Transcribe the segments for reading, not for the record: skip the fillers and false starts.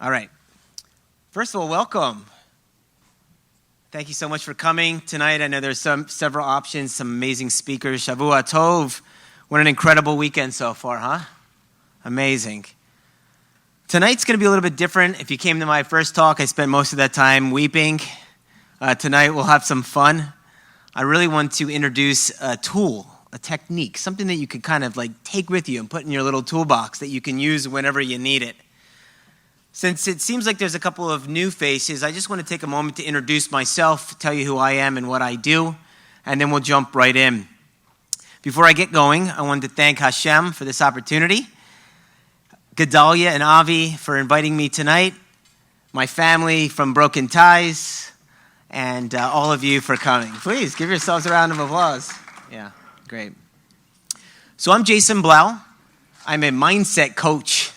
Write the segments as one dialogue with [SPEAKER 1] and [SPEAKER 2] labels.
[SPEAKER 1] All right. First of all, welcome. Thank you so much for coming tonight. I know there's several options, some amazing speakers. Shavua Tov. What an incredible weekend so far, huh? Amazing. Tonight's going to be a little bit different. If you came to my first talk, I spent most of that time weeping. Tonight we'll have some fun. I really want to introduce a tool, a technique, something that you could kind of like take with you and put in your little toolbox that you can use whenever you need it. Since it seems like there's a couple of new faces, I just want to take a moment to introduce myself, tell you who I am and what I do, and then we'll jump right in. Before I get going, I wanted to thank Hashem for this opportunity, Gedalia and Avi for inviting me tonight, my family from Broken Ties, and all of you for coming. Please give yourselves a round of applause. Yeah, great. So I'm Jason Blau. I'm a mindset coach.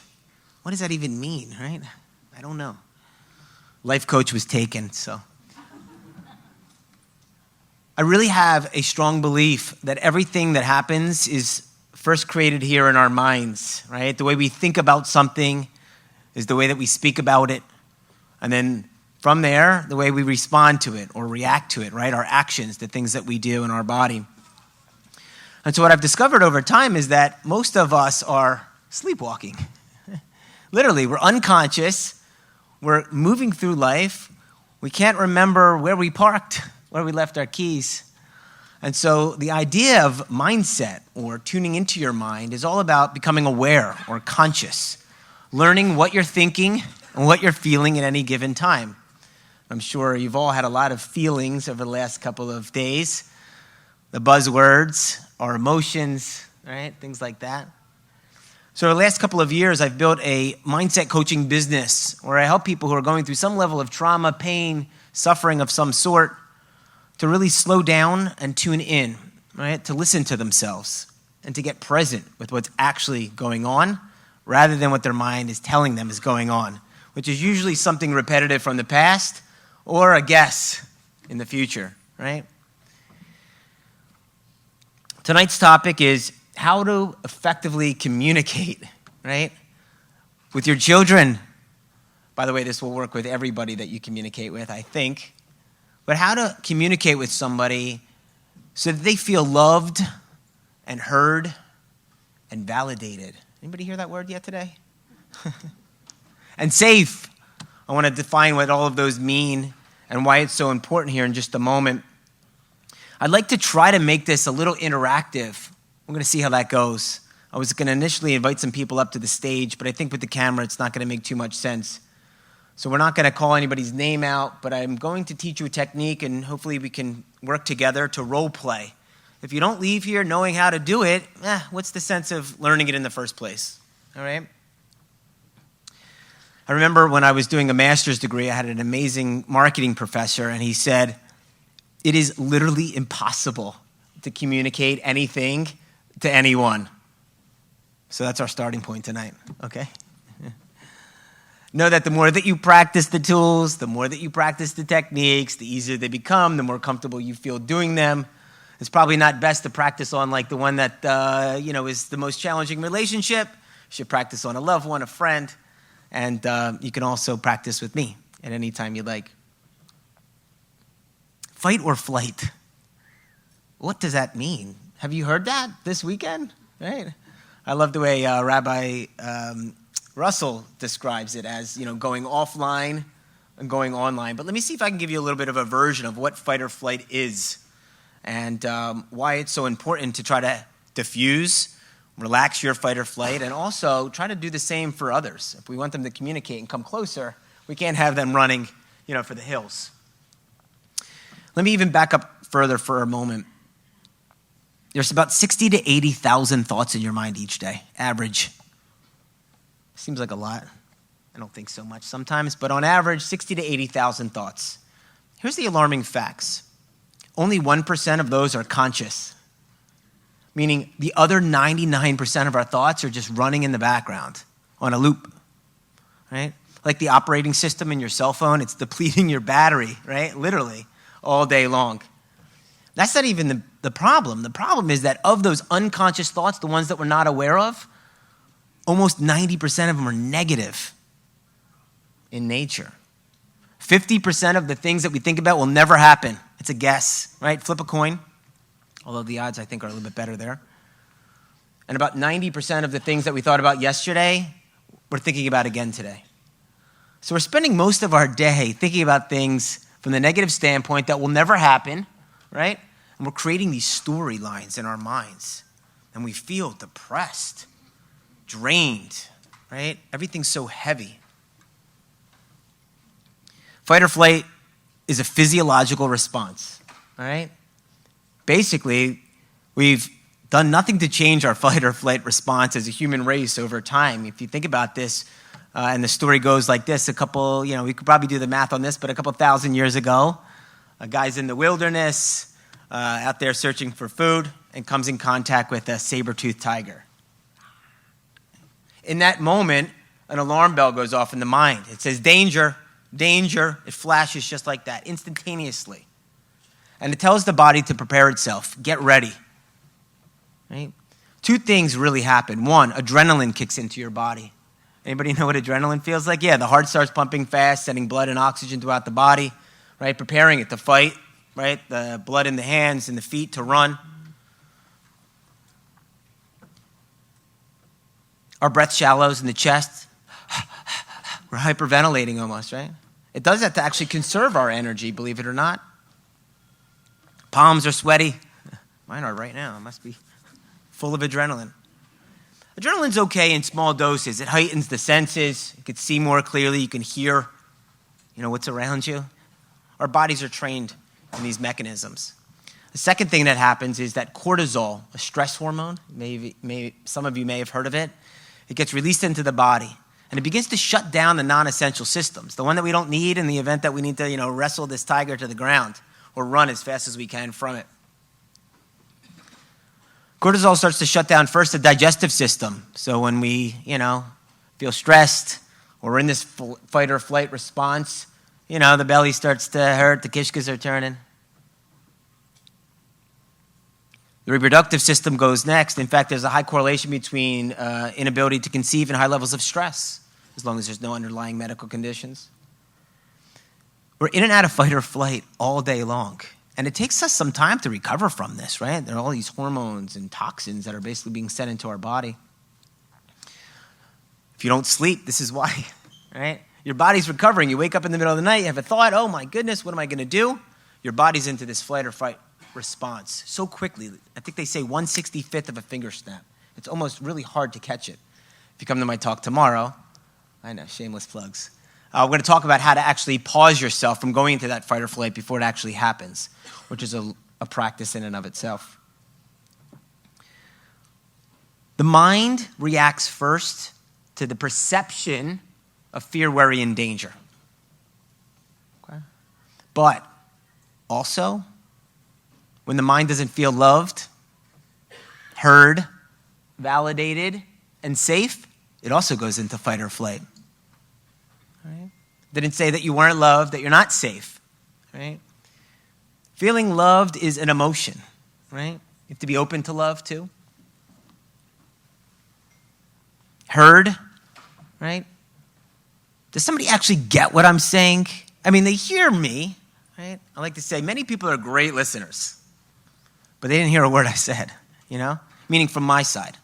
[SPEAKER 1] What does that even mean, right? I don't know. Life coach was taken, so. I really have a strong belief that everything that happens is first created here in our minds, right? The way we think about something is the way that we speak about it. And then from there, the way we respond to it or react to it, right? Our actions, the things that we do in our body. And so what I've discovered over time is that most of us are sleepwalking. Literally, we're unconscious, we're moving through life, we can't remember where we parked, where we left our keys. And so the idea of mindset or tuning into your mind is all about becoming aware or conscious, learning what you're thinking and what you're feeling at any given time. I'm sure you've all had a lot of feelings over the last couple of days. The buzzwords, our emotions, right? Things like that. So the last couple of years, I've built a mindset coaching business where I help people who are going through some level of trauma, pain, suffering of some sort to really slow down and tune in, right? To listen to themselves and to get present with what's actually going on rather than what their mind is telling them is going on, which is usually something repetitive from the past or a guess in the future, right? Tonight's topic is how to effectively communicate, right, with your children. By the way, this will work with everybody that you communicate with, I think. But how to communicate with somebody so that they feel loved and heard and validated. Anybody hear that word yet today? And safe. I want to define what all of those mean and why it's so important here in just a moment. I'd like to try to make this a little interactive. We're going to see how that goes. I was going to initially invite some people up to the stage, but I think with the camera, it's not going to make too much sense. So we're not going to call anybody's name out, but I'm going to teach you a technique, and hopefully we can work together to role play. If you don't leave here knowing how to do it, what's the sense of learning it in the first place? All right? I remember when I was doing a master's degree, I had an amazing marketing professor, and he said, it is literally impossible to communicate anything to anyone. So that's our starting point tonight, okay? Know that the more that you practice the tools, the more that you practice the techniques, the easier they become, the more comfortable you feel doing them. It's probably not best to practice on like the one that, is the most challenging relationship. You should practice on a loved one, a friend, and you can also practice with me at any time you like. Fight or flight. What does that mean? Have you heard that this weekend? Right? I love the way Rabbi Russell describes it as, going offline and going online. But let me see if I can give you a little bit of a version of what fight or flight is and why it's so important to try to diffuse, relax your fight or flight, and also try to do the same for others. If we want them to communicate and come closer, we can't have them running, for the hills. Let me even back up further for a moment. There's about 60 to 80,000 thoughts in your mind each day, average. Seems like a lot. I don't think so much sometimes, but on average, 60 to 80,000 thoughts. Here's the alarming facts. Only 1% of those are conscious, meaning the other 99% of our thoughts are just running in the background on a loop, right? Like the operating system in your cell phone, it's depleting your battery, right? Literally, all day long. That's not even the problem. The problem is that of those unconscious thoughts, the ones that we're not aware of, almost 90% of them are negative. in nature. 50% of the things that we think about will never happen. It's a guess, right? Flip a coin, although the odds, I think, are a little bit better there. And about 90% of the things that we thought about yesterday, we're thinking about again today. So we're spending most of our day thinking about things from the negative standpoint that will never happen, right? And we're creating these storylines in our minds. And we feel depressed, drained, right? Everything's so heavy. Fight or flight is a physiological response, all right? Basically, we've done nothing to change our fight or flight response as a human race over time. If you think about this, and the story goes like this, we could probably do the math on this, but a couple thousand years ago, a guy's in the wilderness, out there searching for food, and comes in contact with a saber-toothed tiger. In that moment, an alarm bell goes off in the mind. It says, danger, danger. It flashes just like that, instantaneously. And it tells the body to prepare itself, get ready. Right? Two things really happen. One, adrenaline kicks into your body. Anybody know what adrenaline feels like? Yeah, the heart starts pumping fast, sending blood and oxygen throughout the body, right? Preparing it to fight, right? The blood in the hands and the feet to run. Our breath shallows in the chest. We're hyperventilating almost, right? It does that to actually conserve our energy, believe it or not. Palms are sweaty. Mine are right now. It must be full of adrenaline. Adrenaline's okay in small doses. It heightens the senses. You can see more clearly. You can hear, what's around you. Our bodies are trained in these mechanisms. The second thing that happens is that cortisol, a stress hormone, some of you may have heard of it, it gets released into the body. And it begins to shut down the non-essential systems, the one that we don't need in the event that we need to, wrestle this tiger to the ground or run as fast as we can from it. Cortisol starts to shut down first the digestive system. So when we, feel stressed or we're in this fight or flight response, the belly starts to hurt, the kishkas are turning. The reproductive system goes next. In fact, there's a high correlation between inability to conceive and high levels of stress, as long as there's no underlying medical conditions. We're in and out of fight or flight all day long. And it takes us some time to recover from this, right? There are all these hormones and toxins that are basically being sent into our body. If you don't sleep, this is why, right? Your body's recovering. You wake up in the middle of the night, you have a thought, oh my goodness, what am I going to do? Your body's into this flight or fight response so quickly. I think they say 1/65th of a finger snap. It's almost really hard to catch it. If you come to my talk tomorrow, I know, shameless plugs. We're going to talk about how to actually pause yourself from going into that fight or flight before it actually happens, which is a practice in and of itself. The mind reacts first to the perception of fear, worry, and danger. Okay? But also, when the mind doesn't feel loved, heard, validated, and safe, it also goes into fight or flight. Right? Didn't say that you weren't loved, that you're not safe. Right? Feeling loved is an emotion. Right? You have to be open to love too. Heard. Right? Does somebody actually get what I'm saying? I mean, they hear me. Right? I like to say many people are great listeners, but they didn't hear a word I said. Meaning from my side.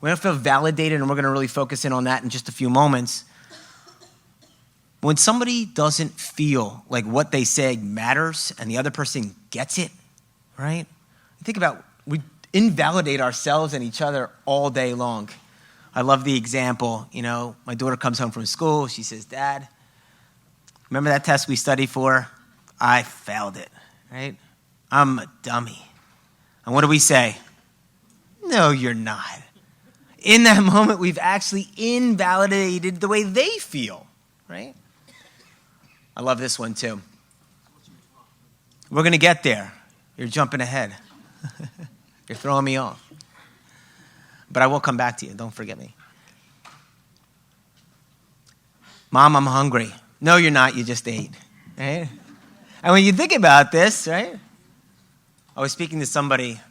[SPEAKER 1] We don't feel validated, and we're going to really focus in on that in just a few moments. When somebody doesn't feel like what they say matters and the other person gets it, right? Think about, we invalidate ourselves and each other all day long. I love the example, my daughter comes home from school, she says, Dad, remember that test we studied for? I failed it, right? I'm a dummy. And what do we say? No, you're not. In that moment, we've actually invalidated the way they feel, right? I love this one too. We're going to get there. You're jumping ahead. You're throwing me off. But I will come back to you. Don't forget me. Mom, I'm hungry. No, you're not. You just ate. Right? And when you think about this, right? I was speaking to somebody. I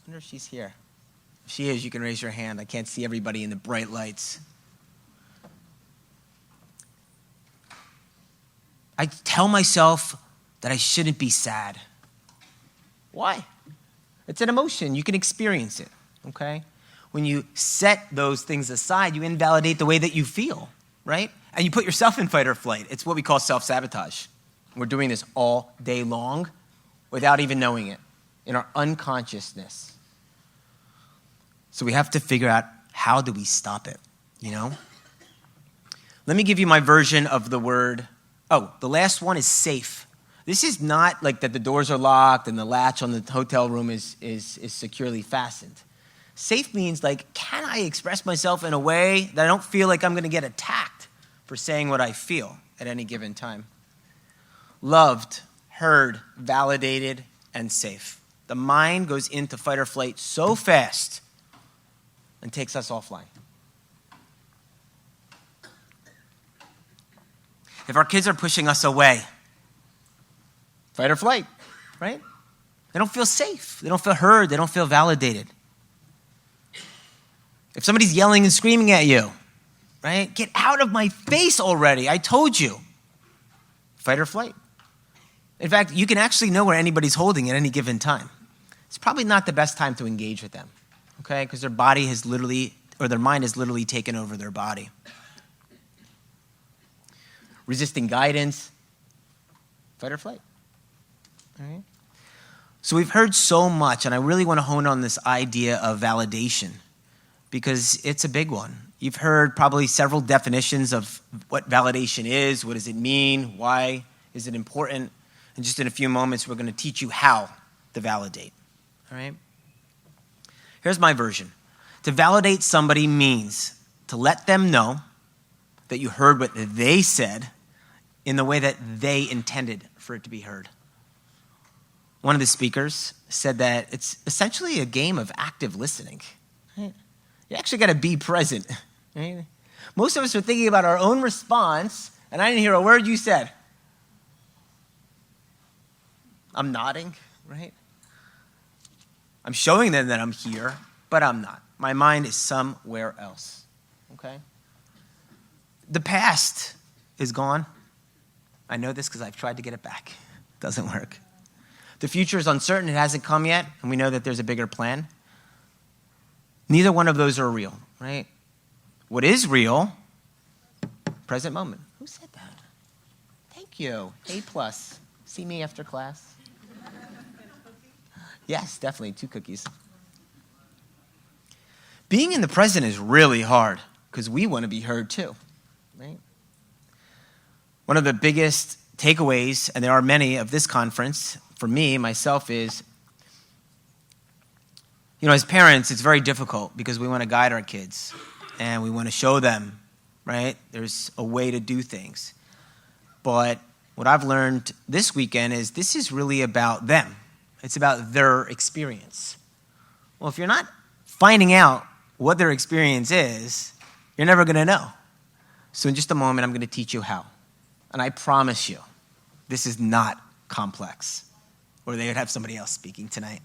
[SPEAKER 1] wonder if she's here. If she is, you can raise your hand. I can't see everybody in the bright lights. I tell myself that I shouldn't be sad. Why? It's an emotion. You can experience it, okay? When you set those things aside, you invalidate the way that you feel, right? And you put yourself in fight or flight. It's what we call self-sabotage. We're doing this all day long without even knowing it, in our unconsciousness. So we have to figure out, how do we stop it, you know? Let me give you my version of the word. Oh, the last one is safe. This is not like that the doors are locked and the latch on the hotel room is securely fastened. Safe means like, can I express myself in a way that I don't feel like I'm going to get attacked for saying what I feel at any given time? Loved, heard, validated, and safe. The mind goes into fight or flight so fast and takes us offline. If our kids are pushing us away, fight or flight, right? They don't feel safe. They don't feel heard. They don't feel validated. If somebody's yelling and screaming at you, right? Get out of my face already. I told you. Fight or flight. In fact, you can actually know where anybody's holding at any given time. It's probably not the best time to engage with them, okay? Because their body has literally, or their mind has literally taken over their body. Resisting guidance, fight or flight. All right? So we've heard so much, and I really want to hone on this idea of validation because it's a big one. You've heard probably several definitions of what validation is, what does it mean, why is it important, and just in a few moments we're going to teach you how to validate. All right? Here's my version. To validate somebody means to let them know that you heard what they said in the way that they intended for it to be heard. One of the speakers said that it's essentially a game of active listening. Right? You actually got to be present. Right? Most of us are thinking about our own response, and I didn't hear a word you said. I'm nodding, right? I'm showing them that I'm here, but I'm not. My mind is somewhere else, okay? The past is gone. I know this because I've tried to get it back. It doesn't work. The future is uncertain. It hasn't come yet, and we know that there's a bigger plan. Neither one of those are real, right? What is real? Present moment. Who said that? Thank you. A+. See me after class. Yes, definitely. 2 cookies. Being in the present is really hard because we want to be heard too, right? One of the biggest takeaways, and there are many of this conference, for me, myself, is, you know, as parents, it's very difficult because we want to guide our kids and we want to show them, right? There's a way to do things. But what I've learned this weekend is this is really about them. It's about their experience. Well, if you're not finding out what their experience is, you're never going to know. So in just a moment, I'm going to teach you how. And I promise you, this is not complex, or they would have somebody else speaking tonight.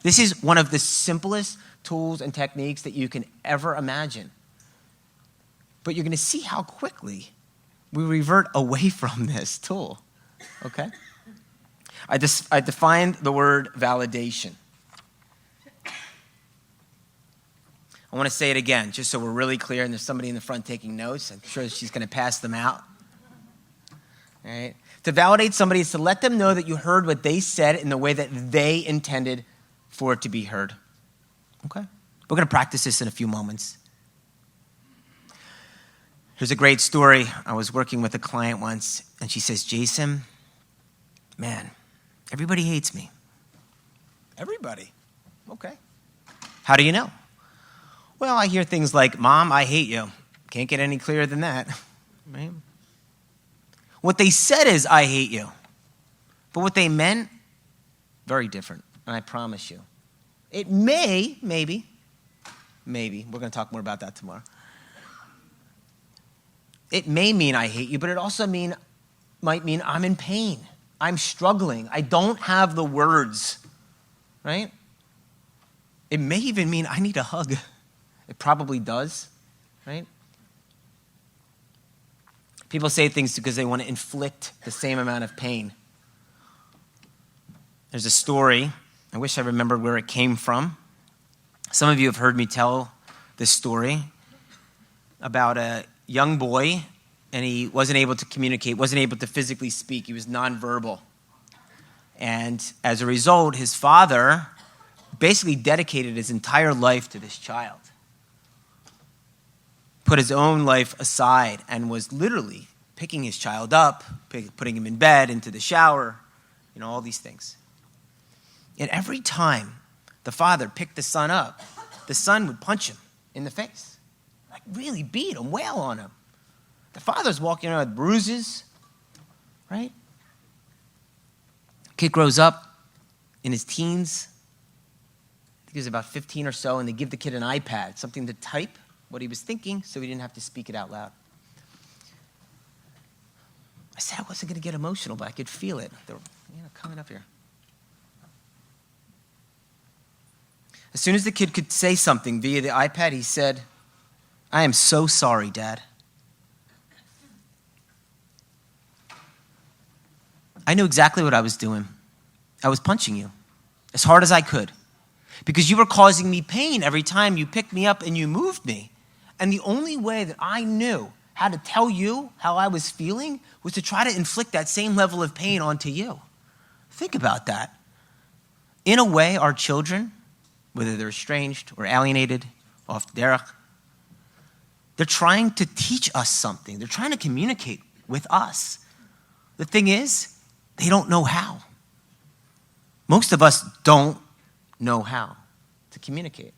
[SPEAKER 1] This is one of the simplest tools and techniques that you can ever imagine. But you're going to see how quickly we revert away from this tool, okay? I defined the word validation. I want to say it again, just so we're really clear, and there's somebody in the front taking notes. I'm sure she's going to pass them out. All right? To validate somebody is to let them know that you heard what they said in the way that they intended for it to be heard. Okay? We're going to practice this in a few moments. Here's a great story. I was working with a client once, and she says, Jason, man, everybody hates me. Everybody? Okay. How do you know? Well, I hear things like, Mom, I hate you. Can't get any clearer than that. Right? What they said is, I hate you. But what they meant, very different. And I promise you. It maybe, we're going to talk more about that tomorrow. It may mean I hate you, but it also might mean I'm in pain. I'm struggling. I don't have the words, right? It may even mean I need a hug. It probably does, right? People say things because they want to inflict the same amount of pain. There's a story. I wish I remembered where it came from. Some of you have heard me tell this story about a young boy, and he wasn't able to communicate, wasn't able to physically speak. He was nonverbal. And as a result, his father basically dedicated his entire life to this child. Put his own life aside and was literally picking his child up, putting him in bed, into the shower, all these things. And every time the father picked the son up, the son would punch him in the face. Like really beat him, wail on him. The father's walking around with bruises, right? Kid grows up in his teens. I think he was about 15 or so, and they give the kid an iPad, something to type what he was thinking so he didn't have to speak it out loud. I said I wasn't going to get emotional, but I could feel it. They were coming up here. As soon as the kid could say something via the iPad, he said, "I am so sorry, Dad." I knew exactly what I was doing. I was punching you as hard as I could because you were causing me pain every time you picked me up and you moved me. And the only way that I knew how to tell you how I was feeling was to try to inflict that same level of pain onto you. Think about that. In a way, our children, whether they're estranged or alienated, off derech, they're trying to teach us something. They're trying to communicate with us. The thing is, they don't know how. Most of us don't know how to communicate.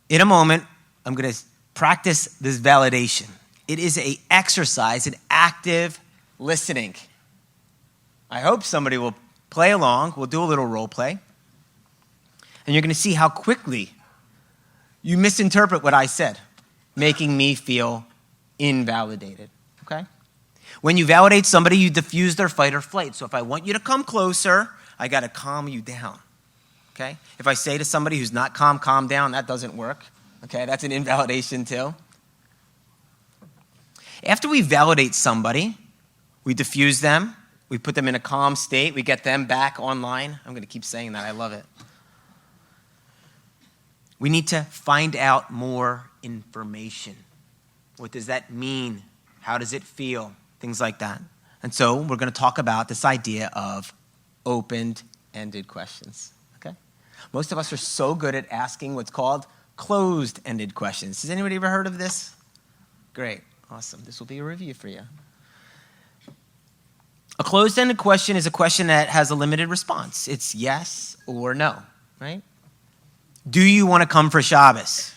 [SPEAKER 1] In a moment, I'm going to practice this validation. It is an exercise in active listening. I hope somebody will play along. We'll do a little role play. And you're going to see how quickly you misinterpret what I said, making me feel invalidated, okay? When you validate somebody, you diffuse their fight or flight. So if I want you to come closer, I got to calm you down, okay? If I say to somebody who's not calm down, that doesn't work, okay? That's an invalidation too. After we validate somebody, we diffuse them, we put them in a calm state, we get them back online. I'm going to keep saying that. I love it. We need to find out more information. What does that mean? How does it feel? Things like that. And so we're going to talk about this idea of open-ended questions. Okay? Most of us are so good at asking what's called closed-ended questions. Has anybody ever heard of this? Great. Awesome. This will be a review for you. A closed-ended question is a question that has a limited response. It's yes or no, right? Do you want to come for Shabbos?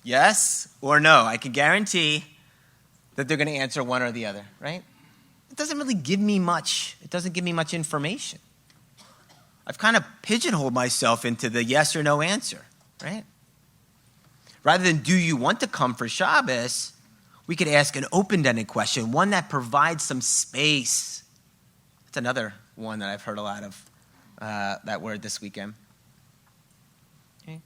[SPEAKER 1] Yes or no? I can guarantee that they're going to answer one or the other, right? It doesn't really give me much. It doesn't give me much information. I've kind of pigeonholed myself into the yes or no answer, right? Rather than do you want to come for Shabbos, we could ask an open-ended question, one that provides some space. That's another one that I've heard a lot of, that word this weekend. Okay.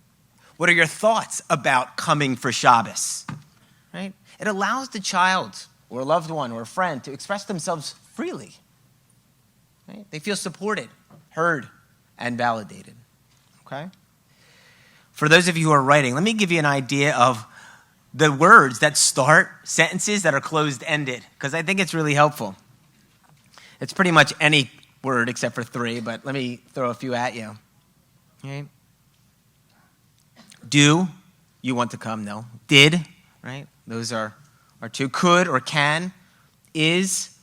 [SPEAKER 1] What are your thoughts about coming for Shabbos? Right? It allows the child or a loved one or a friend to express themselves freely. Right? They feel supported, heard, and validated. Okay? For those of you who are writing, let me give you an idea of the words that start sentences that are closed-ended, because I think it's really helpful. It's pretty much any word except for three, but let me throw a few at you. Okay? Do you want to come? No. Did, right? Those are two. Could or can. Is,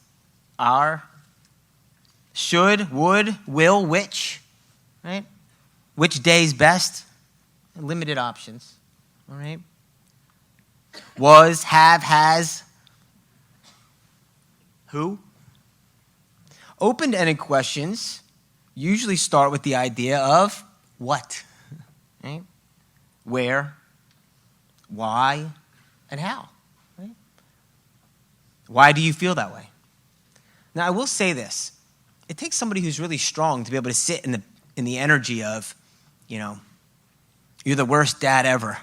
[SPEAKER 1] are. Should, would, will, which, right? Which day is best? Limited options, all right? Was, have, has. Who? Open-ended questions usually start with the idea of what, right? Where, why, and how, right? Why do you feel that way? Now, I will say this. It takes somebody who's really strong to be able to sit in the energy of, you're the worst dad ever.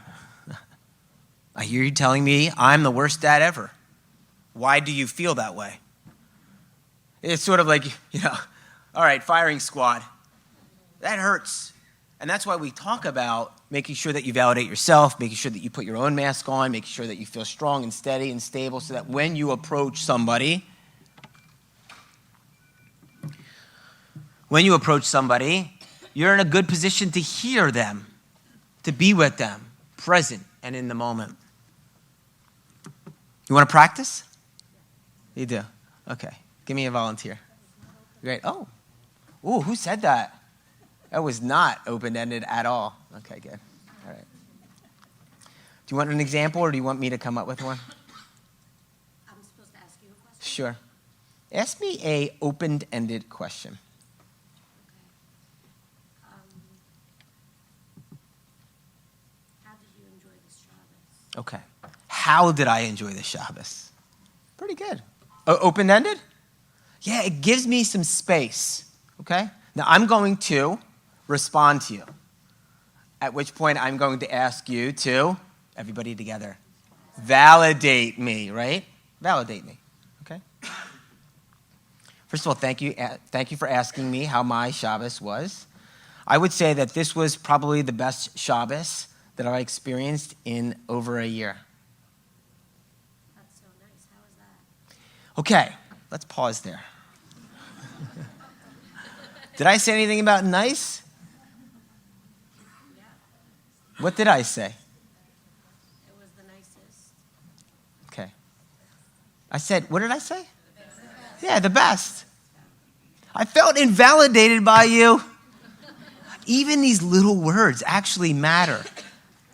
[SPEAKER 1] I hear you telling me I'm the worst dad ever. Why do you feel that way? It's sort of like, all right, firing squad. That hurts. And that's why we talk about making sure that you validate yourself, making sure that you put your own mask on, making sure that you feel strong and steady and stable so that when you approach somebody, you're in a good position to hear them, to be with them, present and in the moment. You want to practice? You do? Okay. Give me a volunteer. Great. Oh. Ooh, who said that? That was not open-ended at all. Okay, good. All right. Do you want an example or do you want me to come up with one?
[SPEAKER 2] I'm supposed to ask you a question?
[SPEAKER 1] Sure. Ask me a open-ended question.
[SPEAKER 2] How did you enjoy the Shabbos?
[SPEAKER 1] Okay. How did I enjoy the Shabbos? Pretty good. Open-ended? Yeah, it gives me some space. Okay? Now, I'm going to respond to you, at which point I'm going to ask you to, everybody together, validate me, right? Validate me, okay? First of all, thank you for asking me how my Shabbos was. I would say that this was probably the best Shabbos that I experienced in over a year.
[SPEAKER 2] That's so nice. How was that?
[SPEAKER 1] Okay, let's pause there. Did I say anything about nice?
[SPEAKER 2] Yeah.
[SPEAKER 1] What did I say?
[SPEAKER 2] It was the nicest.
[SPEAKER 1] Okay. I said, what did I say? Yeah, the best. I felt invalidated by you. Even these little words actually matter.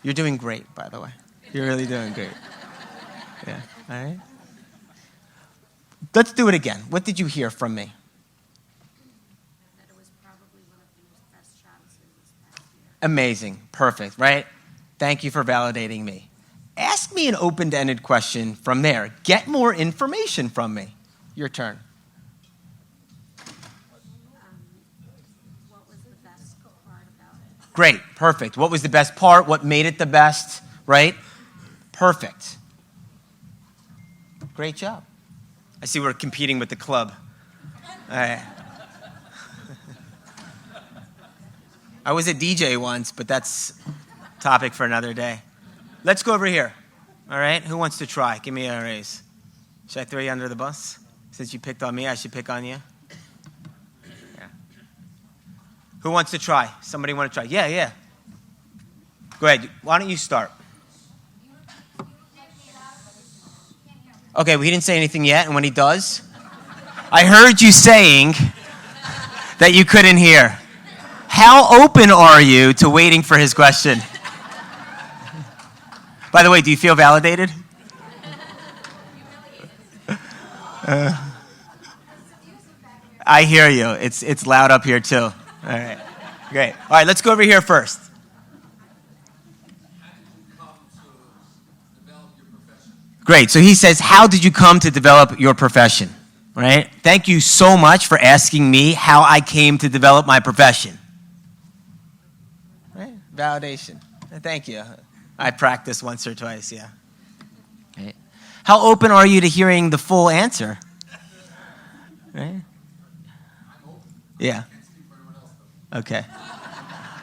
[SPEAKER 1] You're doing great, by the way. You're really doing great. Yeah, all right? Let's do it again. What did you hear from me?
[SPEAKER 2] That it was probably one of the best Shabbos this past year.
[SPEAKER 1] Amazing. Perfect, right? Thank you for validating me. Ask me an open-ended question from there. Get more information from me. Your turn.
[SPEAKER 2] What was the best part about it?
[SPEAKER 1] Great. Perfect. What was the best part? What made it the best? Right? Perfect. Great job. I see we're competing with the club. All right. I was a DJ once, but that's a topic for another day. Let's go over here. All right? Who wants to try? Give me a raise. Should I throw you under the bus? Since you picked on me, I should pick on you. Yeah. Who wants to try? Somebody want to try? Yeah. Go ahead. Why don't you start? Okay, well, he didn't say anything yet, and when he does, I heard you saying that you couldn't hear. How open are you to waiting for his question? By the way, do you feel validated? I hear you. It's loud up here, too. All right, great. All right, let's go over here first. Great. So he says, how did you come to develop your profession? Right? Thank you so much for asking me how I came to develop my profession. Right? Validation. Thank you. I practiced once or twice, yeah. Right. How open are you to hearing the full answer? Right? Yeah. Okay.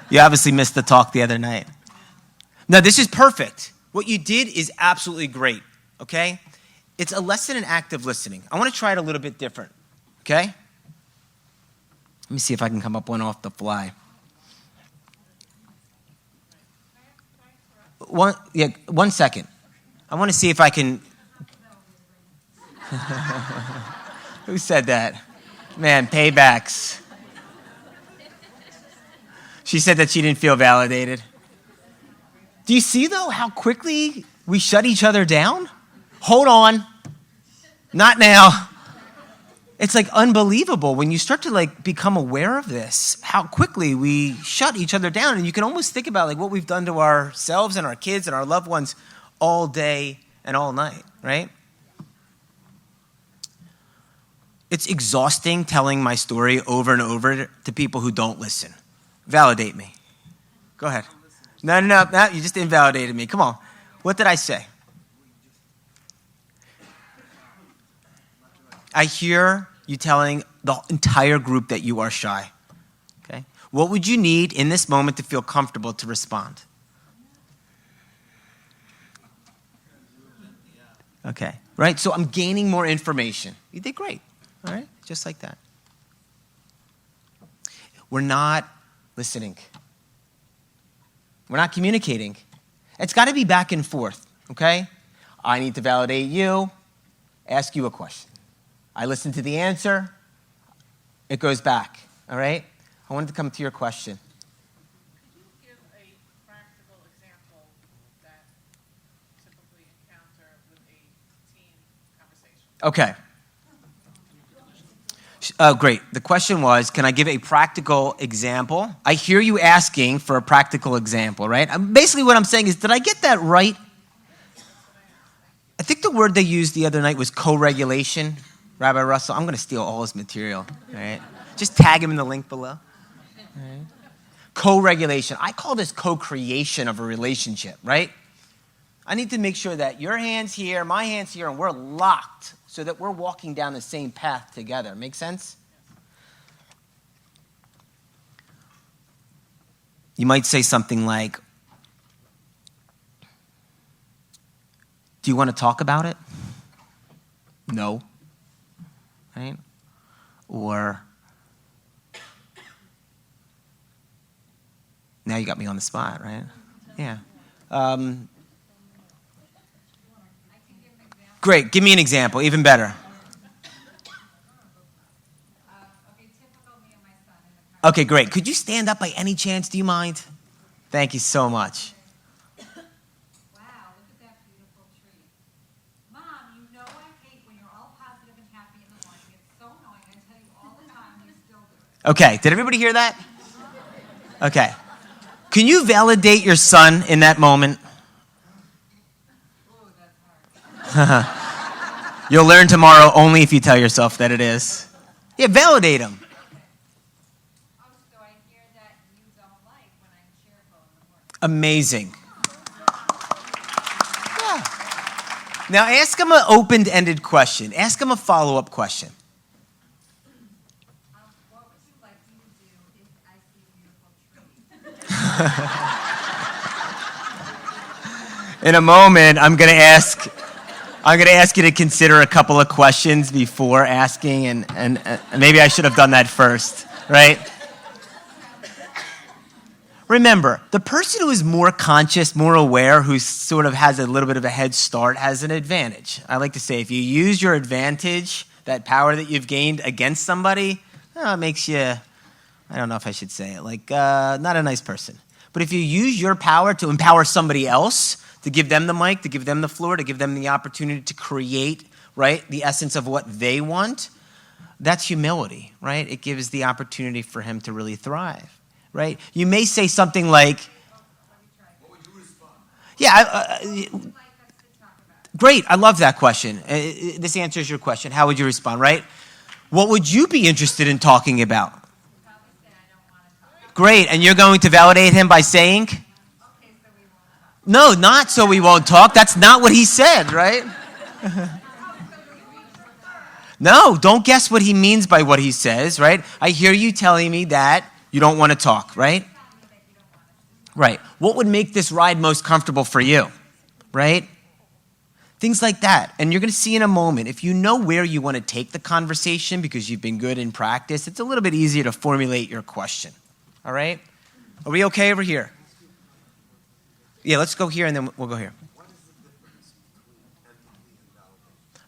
[SPEAKER 1] You obviously missed the talk the other night. No, this is perfect. What you did is absolutely great. Okay? It's a lesson in active listening. I want to try it a little bit different. Okay? Let me see if I can come up one off the fly. One second. I want to see if I can... Who said that? Man, paybacks. She said that she didn't feel validated. Do you see, though, how quickly we shut each other down? Hold on. Not now. It's like unbelievable when you start to become aware of this, how quickly we shut each other down. And you can almost think about what we've done to ourselves and our kids and our loved ones all day and all night, right? It's exhausting telling my story over and over to people who don't listen. Validate me. Go ahead. No, you just invalidated me. Come on. What did I say? I hear you telling the entire group that you are shy. Okay? What would you need in this moment to feel comfortable to respond? Okay, right? So I'm gaining more information. You did great, all right? Just like that. We're not listening. We're not communicating. It's got to be back and forth, okay? I need to validate you, ask you a question. I listen to the answer, it goes back, all right? I wanted to come to your question.
[SPEAKER 3] Could you give a practical example that you typically encounter with a team conversation?
[SPEAKER 1] Okay. Great. The question was, can I give a practical example? I hear you asking for a practical example, right? Basically what I'm saying is, did I get that right? I think the word they used the other night was co-regulation. Rabbi Russell, I'm going to steal all his material, all right? Just tag him in the link below. All right? Co-regulation. I call this co-creation of a relationship, right? I need to make sure that your hand's here, my hand's here, and we're locked so that we're walking down the same path together. Make sense? You might say something like, do you want to talk about it? No. Right? Or, now you got me on the spot, right? Yeah. Great, give me an example, even better. Okay, great. Could you stand up by any chance? Do you mind? Thank you so much.
[SPEAKER 2] Wow, look at that beautiful tree. Mom, you know I hate when you're all positive and happy in the morning. It's so annoying. I tell you all the time, you still do it.
[SPEAKER 1] Okay, did everybody hear that? Okay. Can you validate your son in that moment?
[SPEAKER 2] Ooh, that's hard.
[SPEAKER 1] You'll learn tomorrow only if you tell yourself that it is. Yeah, validate him.
[SPEAKER 2] Oh, so I hear that you don't like when I'm cheerful in the morning.
[SPEAKER 1] Amazing. Yeah. Now ask him an open-ended question. Ask him a follow-up question.
[SPEAKER 2] What would you like me to do if I see a beautiful tree?
[SPEAKER 1] In a moment, I'm going to ask you to consider a couple of questions before asking, and maybe I should have done that first, right? Remember, the person who is more conscious, more aware, who sort of has a little bit of a head start has an advantage. I like to say, if you use your advantage, that power that you've gained against somebody, it makes you, I don't know if I should say it, like not a nice person. But if you use your power to empower somebody else, to give them the mic, to give them the floor, to give them the opportunity to create, right, the essence of what they want, that's humility, right? It gives the opportunity for him to really thrive, right? You may say something like,
[SPEAKER 3] What would you respond?
[SPEAKER 1] yeah,
[SPEAKER 2] What would you like us to talk about?
[SPEAKER 1] great, I love that question. This answers your question. How would you respond, right? What would you be interested in talking about?
[SPEAKER 2] Probably say I don't want to talk.
[SPEAKER 1] Great, and you're going to validate him by saying,
[SPEAKER 2] Okay, so we won't talk.
[SPEAKER 1] no, not so we won't talk. That's not what he said, right? No, don't guess what he means by what he says, right? I hear you telling me that you don't want to talk, right? Right. What would make this ride most comfortable for you, right? Things like that. And you're going to see in a moment, if you know where you want to take the conversation because you've been good in practice, it's a little bit easier to formulate your question, all right? Are we okay over here? Yeah, let's go here and then we'll go here.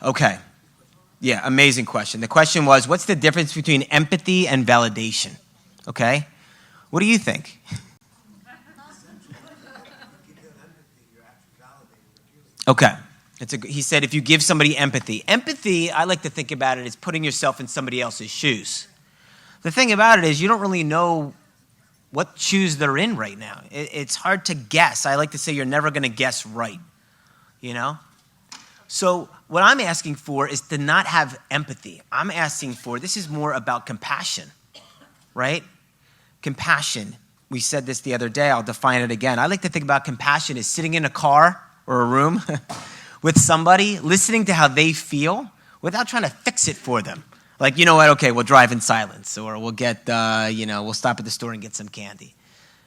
[SPEAKER 1] Okay. Yeah, amazing question. The question was, what's the difference between empathy and validation? Okay? What do you think? Okay. He said if you give somebody empathy. Empathy, I like to think about it as putting yourself in somebody else's shoes. The thing about it is you don't really know what shoes they're in right now. It's hard to guess. I like to say you're never going to guess right, you know? So what I'm asking for is to not have empathy. I'm asking for, this is more about compassion, right? Compassion. We said this the other day. I'll define it again. I like to think about compassion as sitting in a car or a room with somebody, listening to how they feel without trying to fix it for them. Like, you know what, okay, we'll drive in silence, or we'll get, we'll stop at the store and get some candy,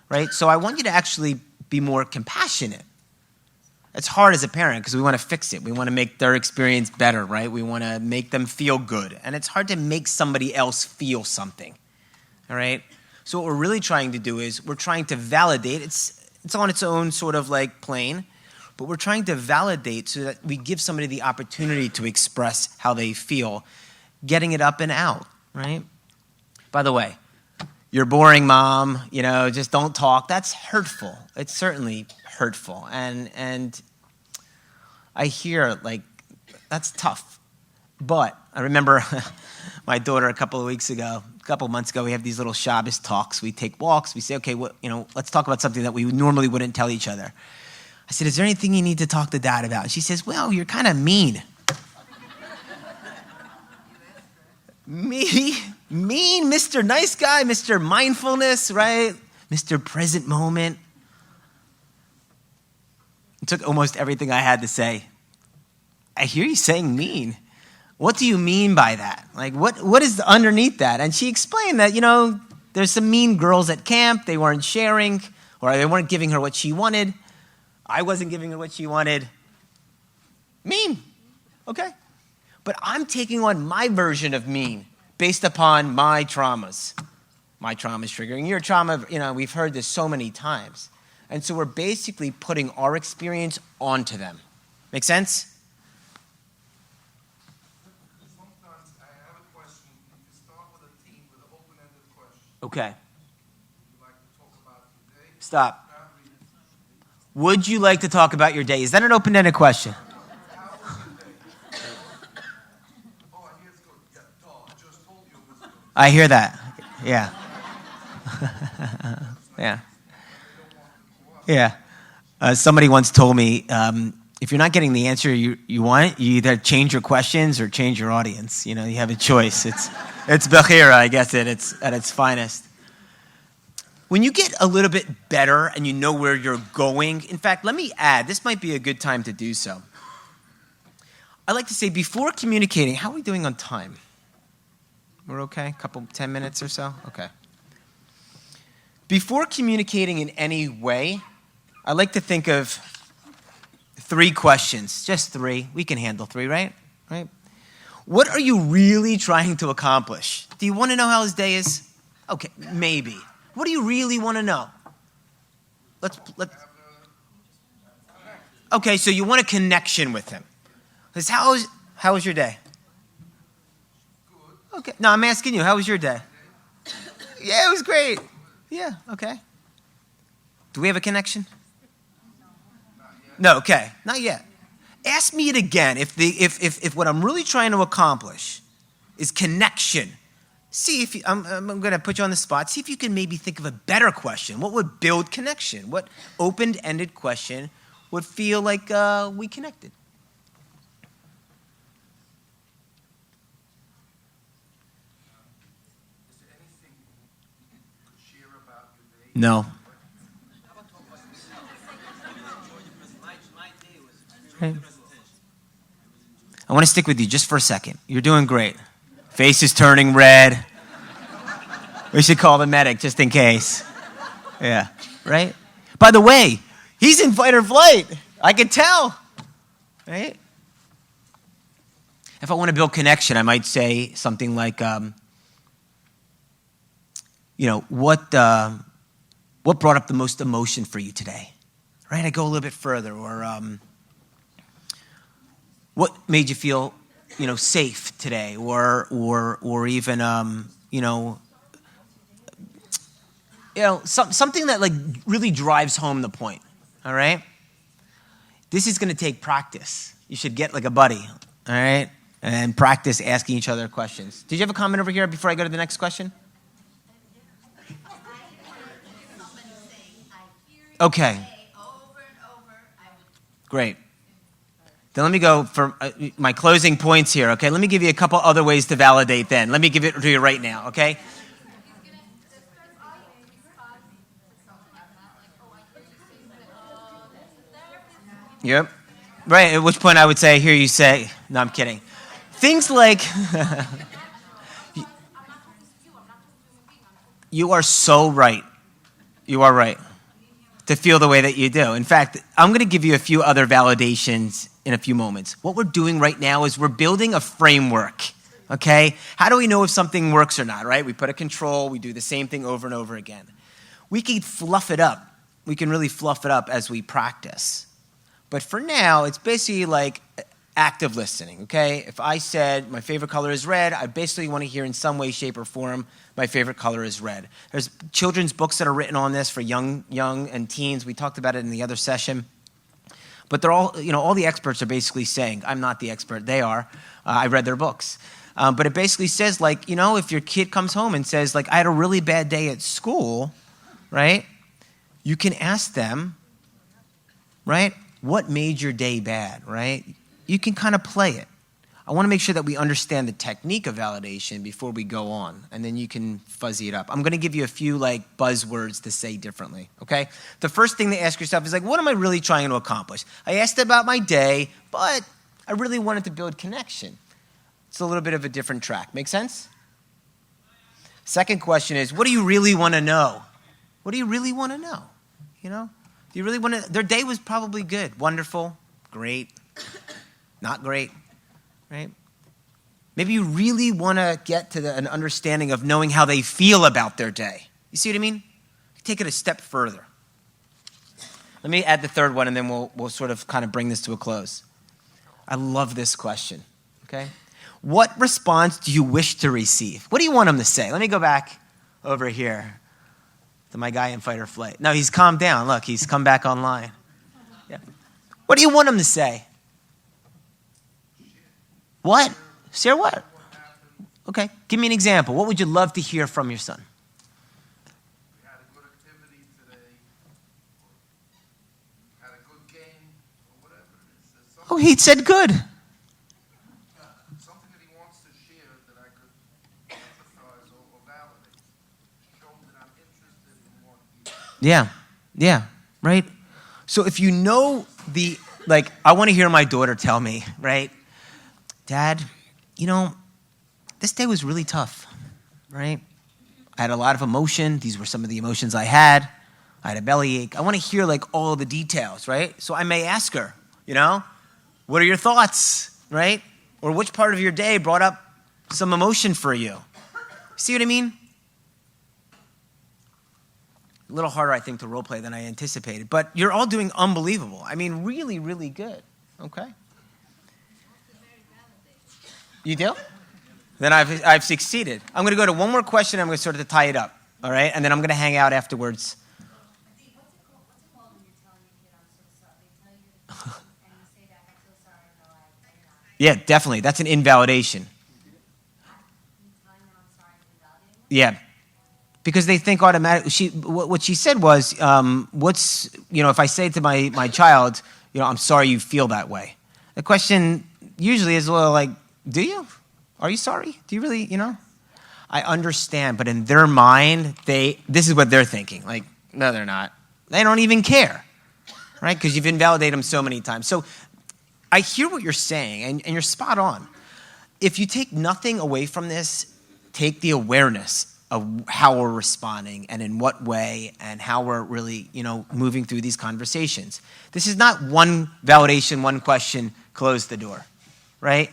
[SPEAKER 1] right? So I want you to actually be more compassionate. It's hard as a parent because we want to fix it. We want to make their experience better, right? We want to make them feel good. And it's hard to make somebody else feel something, all right? So what we're really trying to do is we're trying to validate. It's on its own sort of like plane, but we're trying to validate so that we give somebody the opportunity to express how they feel, getting it up and out, right? By the way, you're boring, mom, just don't talk. That's hurtful. It's certainly hurtful. And I hear, like, that's tough. But I remember my daughter a couple of months ago, we have these little Shabbos talks. We take walks. We say, okay, let's talk about something that we normally wouldn't tell each other. I said, is there anything you need to talk to Dad about? She says, well, you're kind of mean. Me? Mean? Mr. Nice Guy, Mr. Mindfulness, right? Mr. Present Moment. It took almost everything I had to say. I hear you saying mean. What do you mean by that? Like, what is underneath that? And she explained that, there's some mean girls at camp. They weren't sharing, or they weren't giving her what she wanted. I wasn't giving her what she wanted. Mean. Okay. But I'm taking on my version of mean based upon my traumas. My trauma is triggering your trauma. We've heard this so many times. And so we're basically putting our experience onto them. Make sense?
[SPEAKER 4] Sometimes I have a question. If you start with a team with an open-ended question,
[SPEAKER 1] Okay.
[SPEAKER 4] would you like to talk about today?
[SPEAKER 1] Stop. Would you like to talk about your day? Is that an open-ended question?
[SPEAKER 4] How was your day? Oh, I hear it's good. Yeah, duh, I just told you it was good.
[SPEAKER 1] I hear that. Yeah. Yeah. Yeah. Somebody once told me, if you're not getting the answer you want, you either change your questions or change your audience. You have a choice. It's Bechira, I guess, it's at its finest. When you get a little bit better and you know where you're going, in fact, let me add, this might be a good time to do so. I like to say, before communicating, how are we doing on time? We're okay? 10 minutes or so? Okay. Before communicating in any way, I like to think of 3 questions. Just 3. We can handle 3, right? Right? What are you really trying to accomplish? Do you want to know how his day is? Okay, maybe. What do you really want to know? Let's. Okay, so you want a connection with him. How was your day? Okay. No, I'm asking you, how was your day? Yeah, it was great. Yeah, okay. Do we have a connection? No, okay. Not yet. Ask me it again. If what I'm really trying to accomplish is connection, see if I'm going to put you on the spot. See if you can maybe think of a better question. What would build connection? What open-ended question would feel like we connected?
[SPEAKER 4] Is there anything you could share about your day?
[SPEAKER 1] No. Okay. I want to stick with you just for a second. You're doing great. Face is turning red. We should call the medic just in case. Yeah, right? By the way, he's in fight or flight. I can tell, right? If I want to build connection, I might say something like, what brought up the most emotion for you today? Right? I go a little bit further. Or what made you feel, safe today? Or even, something that like really drives home the point. All right? This is going to take practice. You should get like a buddy. All right? And practice asking each other questions. Did you have a comment over here before I go to the next question? Okay. Great. Then let me go for my closing points here, okay? Let me give you a couple other ways to validate then. Let me give it to you right now, okay? Yep. Right, at which point I would say, here you say, no, I'm kidding. Things like, you are so right. You are right to feel the way that you do. In fact, I'm going to give you a few other validations in a few moments. What we're doing right now is we're building a framework, okay? How do we know if something works or not, right? We put a control, we do the same thing over and over again. We can fluff it up. We can really fluff it up as we practice. But for now, it's basically like active listening, okay? If I said my favorite color is red, I basically want to hear in some way, shape, or form my favorite color is red. There's children's books that are written on this for young and teens. We talked about it in the other session. But they're all, all the experts are basically saying, I'm not the expert, they are. I read their books. But it basically says, like, if your kid comes home and says, like, I had a really bad day at school, right? You can ask them, right? What made your day bad, right? You can kind of play it. I want to make sure that we understand the technique of validation before we go on, and then you can fuzzy it up. I'm going to give you a few like buzzwords to say differently, okay? The first thing to ask yourself is like, what am I really trying to accomplish? I asked about my day, but I really wanted to build connection. It's a little bit of a different track. Make sense? Second question is, what do you really want to know? What do you really want to know? Do you really want to? Their day was probably good, wonderful, great, not great. Right? Maybe you really want to get to an understanding of knowing how they feel about their day. You see what I mean? Take it a step further. Let me add the third one, and then we'll sort of kind of bring this to a close. I love this question, okay? What response do you wish to receive? What do you want them to say? Let me go back over here to my guy in fight or flight. No, he's calmed down. Look, he's come back online. Yeah. What do you want him to say? What? Share what? Okay, give me an example. What would you love to hear from your son?
[SPEAKER 4] We had a good activity today, or had a good game, or whatever it is.
[SPEAKER 1] Oh, he said good.
[SPEAKER 4] Something that he wants to share that I could emphasize or validate. Show him that I'm interested in what he
[SPEAKER 1] Yeah, right? So if you know I want to hear my daughter tell me, right? Dad, this day was really tough, right? I had a lot of emotion. These were some of the emotions I had. I had a bellyache. I want to hear all the details, right? So I may ask her, what are your thoughts, right? Or which part of your day brought up some emotion for you? See what I mean? A little harder, I think, to role play than I anticipated. But you're all doing unbelievable. I mean, really, really good, okay? You do? Then I've succeeded. I'm going to go to one more question. I'm going to sort of tie it up, all right? And then I'm going to hang out afterwards.
[SPEAKER 2] What's it called when you're telling your kid, I'm so sorry? They tell you the truth, and you say back, I'm so sorry, no, I'm not.
[SPEAKER 1] Yeah, definitely. That's an invalidation.
[SPEAKER 2] You telling them I'm sorry and invalidating them?
[SPEAKER 1] Yeah. Because they think automatically, what she said was, if I say to my child, I'm sorry you feel that way. The question usually is, well, like, do you? Are you sorry? Do you really, I understand, but in their mind, this is what they're thinking. Like, no, they're not. They don't even care, right? Because you've invalidated them so many times. So I hear what you're saying, and you're spot on. If you take nothing away from this, take the awareness of how we're responding and in what way and how we're really, moving through these conversations. This is not one validation, one question, close the door, right?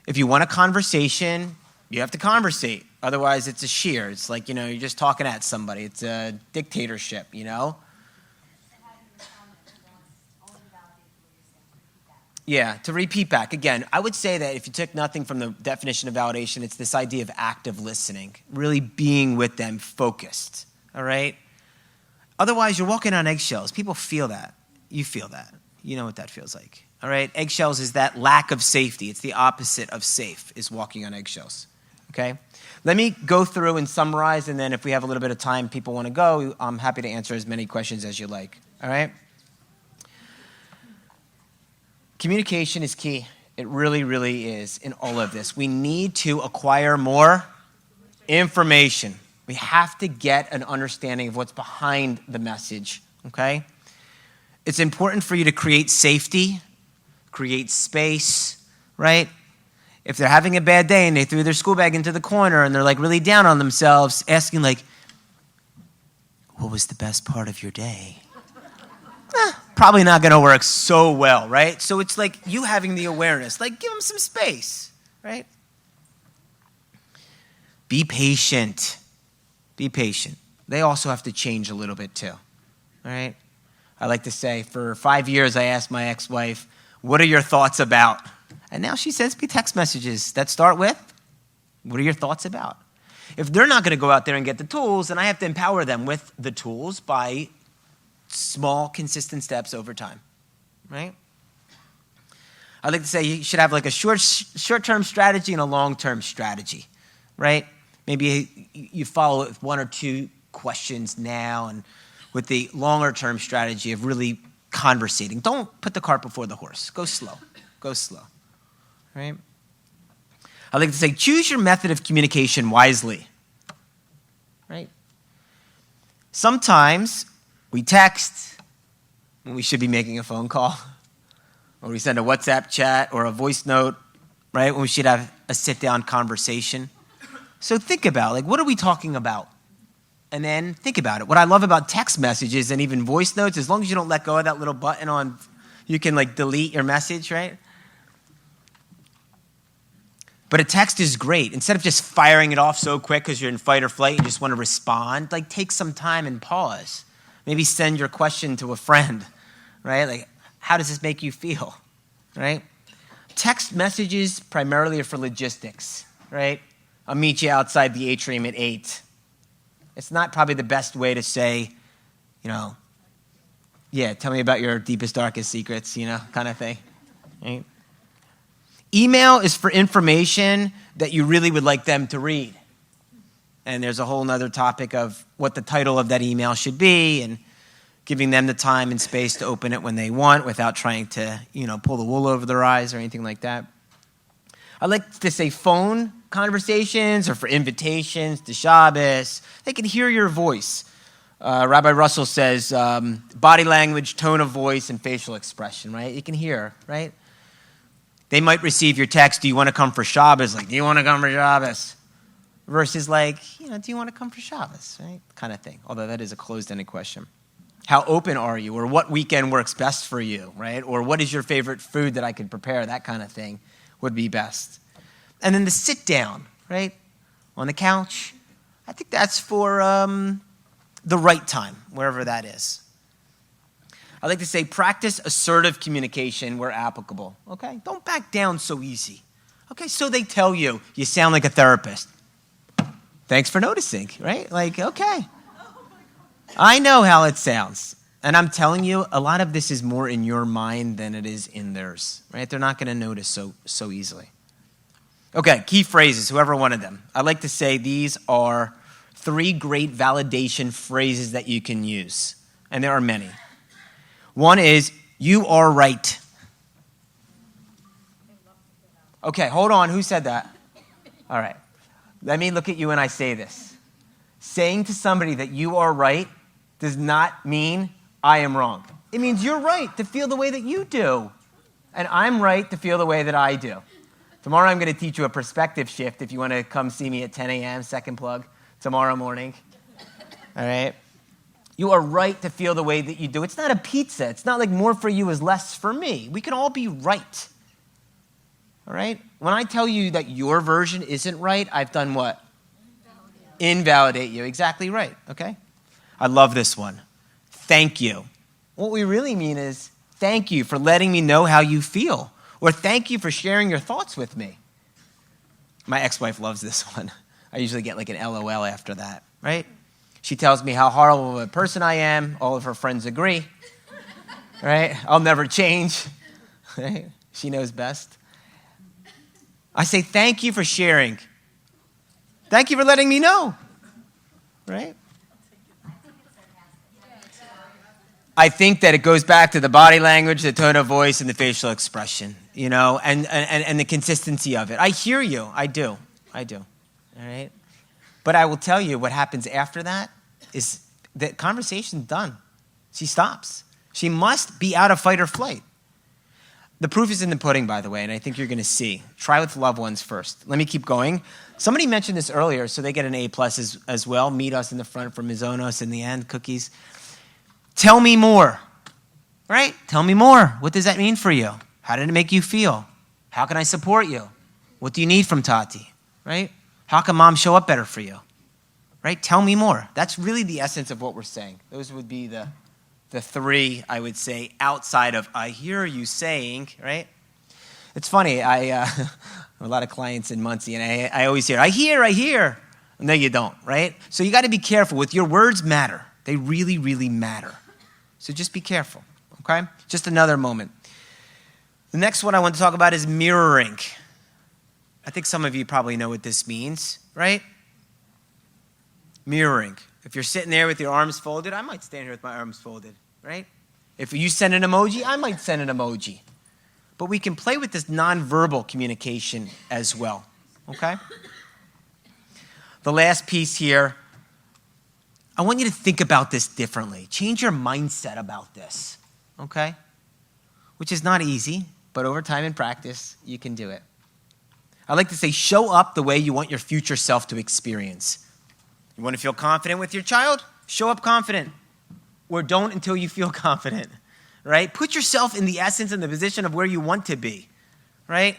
[SPEAKER 1] If you want a conversation, you have to conversate. Otherwise, it's a sheer. It's like, you're just talking at somebody. It's a dictatorship, Yeah, to repeat back. Again, I would say that if you took nothing from the definition of validation, it's this idea of active listening, really being with them, focused, all right? Otherwise, you're walking on eggshells. People feel that. You feel that. You know what that feels like. All right, eggshells is that lack of safety. It's the opposite of safe, is walking on eggshells, okay? Let me go through and summarize, and then if we have a little bit of time, people want to go, I'm happy to answer as many questions as you like, all right? Communication is key. It really, really is in all of this. We need to acquire more information. We have to get an understanding of what's behind the message, okay? It's important for you to create safety, create space, right? If they're having a bad day and they threw their school bag into the corner and they're like really down on themselves, asking like, what was the best part of your day? Probably not going to work so well, right? So it's like you having the awareness, like give them some space, right? Be patient. Be patient. They also have to change a little bit too, all right? I like to say for 5 years, I asked my ex-wife, what are your thoughts about? And now she sends me text messages that start with, what are your thoughts about? If they're not going to go out there and get the tools, then I have to empower them with the tools by small, consistent steps over time, right? I like to say you should have like a short-term strategy and a long-term strategy, right? Maybe you follow it with 1 or 2 questions now, and with the longer-term strategy of really conversating. Don't put the cart before the horse. Go slow. Go slow, right? I like to say choose your method of communication wisely, right? Sometimes we text when we should be making a phone call, or we send a WhatsApp chat or a voice note, right, when we should have a sit-down conversation. So think about, like, what are we talking about? And then think about it. What I love about text messages and even voice notes, as long as you don't let go of that little button on, you can, like, delete your message, right? But a text is great. Instead of just firing it off so quick because you're in fight or flight and you just want to respond, like, take some time and pause. Maybe send your question to a friend, right? Like, how does this make you feel, right? Text messages primarily are for logistics, right? I'll meet you outside the atrium at 8. It's not probably the best way to say, yeah, tell me about your deepest, darkest secrets, kind of thing, right? Email is for information that you really would like them to read. And there's a whole nother topic of what the title of that email should be and giving them the time and space to open it when they want without trying to, pull the wool over their eyes or anything like that. I like to say phone conversations or for invitations to Shabbos. They can hear your voice. Rabbi Russell says body language, tone of voice, and facial expression, right? You can hear, right? They might receive your text, do you want to come for Shabbos? Like, do you want to come for Shabbos? Versus like, do you want to come for Shabbos, right? Kind of thing. Although that is a closed-ended question. How open are you? Or what weekend works best for you, right? Or what is your favorite food that I could prepare? That kind of thing would be best. And then the sit down, right? On the couch. I think that's for the right time, wherever that is. I like to say practice assertive communication where applicable, okay? Don't back down so easy. Okay, so they tell you, you sound like a therapist. Thanks for noticing, right? Like, okay. I know how it sounds. And I'm telling you, a lot of this is more in your mind than it is in theirs, right? They're not going to notice so easily. Okay, key phrases, whoever wanted them. I like to say these are 3 great validation phrases that you can use. And there are many. One is, you are right. Okay, hold on. Who said that? All right. Let me look at you when I say this. Saying to somebody that you are right does not mean I am wrong. It means you're right to feel the way that you do. And I'm right to feel the way that I do. Tomorrow I'm going to teach you a perspective shift if you want to come see me at 10 a.m., second plug, tomorrow morning. All right? You are right to feel the way that you do. It's not a pizza. It's not like more for you is less for me. We can all be right. All right? When I tell you that your version isn't right, I've done what? Invalidate you. Exactly right. Okay? I love this one. Thank you. What we really mean is thank you for letting me know how you feel. Or thank you for sharing your thoughts with me. My ex-wife loves this one. I usually get like an LOL after that, right? She tells me how horrible of a person I am. All of her friends agree, right? I'll never change. Right? She knows best. I say, thank you for sharing. Thank you for letting me know, right? I think that it goes back to the body language, the tone of voice, and the facial expression, and the consistency of it. I hear you. I do. All right? But I will tell you what happens after that is that conversation's done. She stops. She must be out of fight or flight. The proof is in the pudding, by the way, and I think you're going to see. Try with loved ones first. Let me keep going. Somebody mentioned this earlier, so they get an A+ as well. Meet us in the front for Mizonos in the end, cookies. Tell me more, right? Tell me more. What does that mean for you? How did it make you feel? How can I support you? What do you need from Tati, right? How can mom show up better for you, right? Tell me more. That's really the essence of what we're saying. Those would be the three, I would say, outside of I hear you saying, right? It's funny. I have a lot of clients in Muncie, and I always hear, I hear. No, you don't, right? So you got to be careful. With your words matter. They really, really matter. So just be careful, okay? Just another moment. The next one I want to talk about is mirroring. I think some of you probably know what this means, right? Mirroring. If you're sitting there with your arms folded, I might stand here with my arms folded, right? If you send an emoji, I might send an emoji. But we can play with this nonverbal communication as well, okay? The last piece here, I want you to think about this differently. Change your mindset about this, okay? Which is not easy, but over time and practice, you can do it. I like to say, show up the way you want your future self to experience. You want to feel confident with your child? Show up confident. Or don't until you feel confident, right? Put yourself in the essence and the position of where you want to be, right?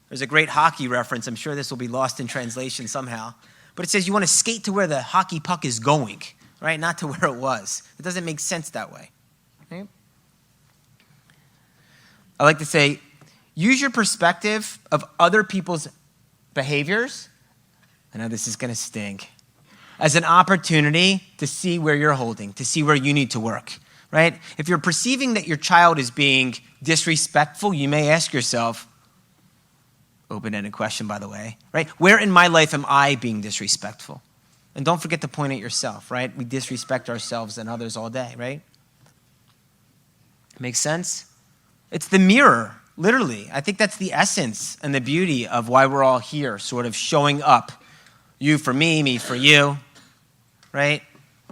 [SPEAKER 1] There's a great hockey reference. I'm sure this will be lost in translation somehow. But it says you want to skate to where the hockey puck is going, right? Not to where it was. It doesn't make sense that way, right? I like to say, use your perspective of other people's behaviors. I know this is going to sting. As an opportunity to see where you're holding, to see where you need to work, right? If you're perceiving that your child is being disrespectful, you may ask yourself, open-ended question, by the way, right? Where in my life am I being disrespectful? And don't forget to point at yourself, right? We disrespect ourselves and others all day, right? Make sense? It's the mirror, literally. I think that's the essence and the beauty of why we're all here, sort of showing up. You for me for you, right?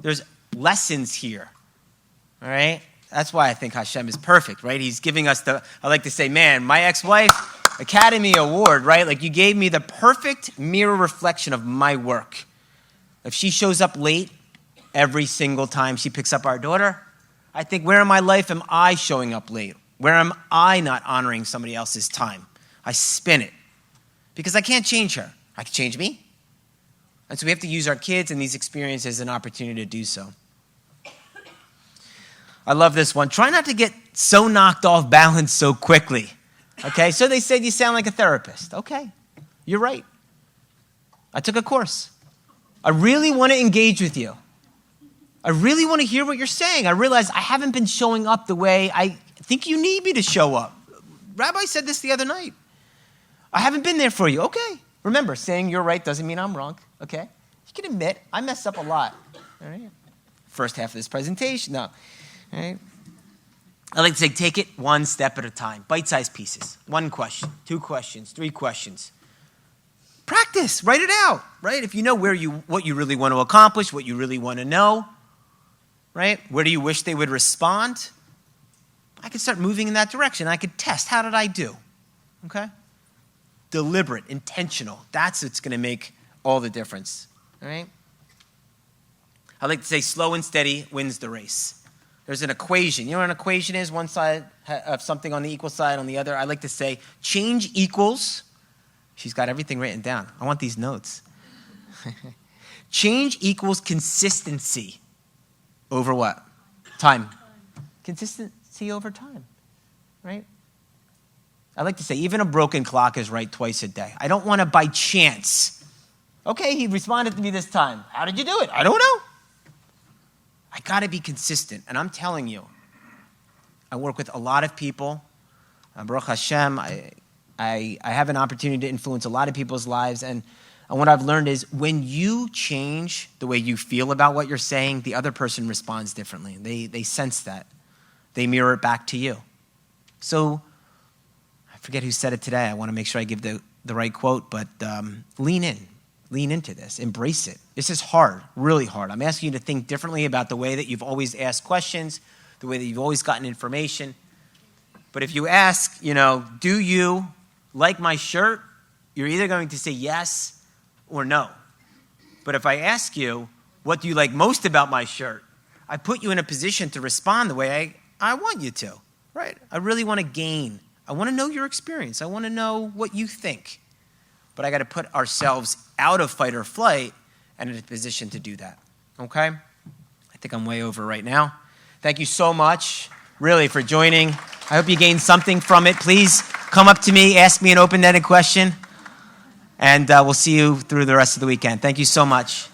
[SPEAKER 1] There's lessons here, all right? That's why I think Hashem is perfect, right? He's giving us I like to say, man, my ex-wife, Academy Award, right? Like you gave me the perfect mirror reflection of my work. If she shows up late every single time she picks up our daughter, I think, where in my life am I showing up late? Where am I not honoring somebody else's time? I spin it because I can't change her. I can change me. And so we have to use our kids and these experiences as an opportunity to do so. I love this one. Try not to get so knocked off balance so quickly. Okay, so they said you sound like a therapist. Okay, you're right. I took a course. I really want to engage with you. I really want to hear what you're saying. I realize I haven't been showing up the way I think you need me to show up. Rabbi said this the other night. I haven't been there for you. Okay. Remember, saying you're right doesn't mean I'm wrong. Okay? You can admit I messed up a lot. All right? First half of this presentation. No. All right? I like to say take it one step at a time. Bite-sized pieces. 1 question, 2 questions, 3 questions. Practice. Write it out. Right? If you know what you really want to accomplish, what you really want to know, right? Where do you wish they would respond? I could start moving in that direction. I could test. How did I do? Okay? Deliberate, intentional. That's what's going to make all the difference. All right? I like to say slow and steady wins the race. There's an equation. You know what an equation is? One side of something on the equal side, on the other. I like to say change equals. She's got everything written down. I want these notes. Change equals consistency over what? Time. Consistency over time, right? I like to say even a broken clock is right twice a day. I don't want to by chance. Okay, he responded to me this time. How did you do it? I don't know. I got to be consistent. And I'm telling you, I work with a lot of people. Baruch Hashem, I have an opportunity to influence a lot of people's lives. And what I've learned is when you change the way you feel about what you're saying, the other person responds differently. They sense that. They mirror it back to you. So I forget who said it today. I want to make sure I give the right quote, but lean in. Lean into this. Embrace it. This is hard, really hard. I'm asking you to think differently about the way that you've always asked questions, the way that you've always gotten information. But if you ask, do you like my shirt? You're either going to say yes or no. But if I ask you, what do you like most about my shirt? I put you in a position to respond the way I want you to, right? I really want to gain. I want to know your experience. I want to know what you think. But I got to put ourselves out of fight or flight and in a position to do that, okay? I think I'm way over right now. Thank you so much, really, for joining. I hope you gained something from it. Please come up to me, ask me an open-ended question, and we'll see you through the rest of the weekend. Thank you so much.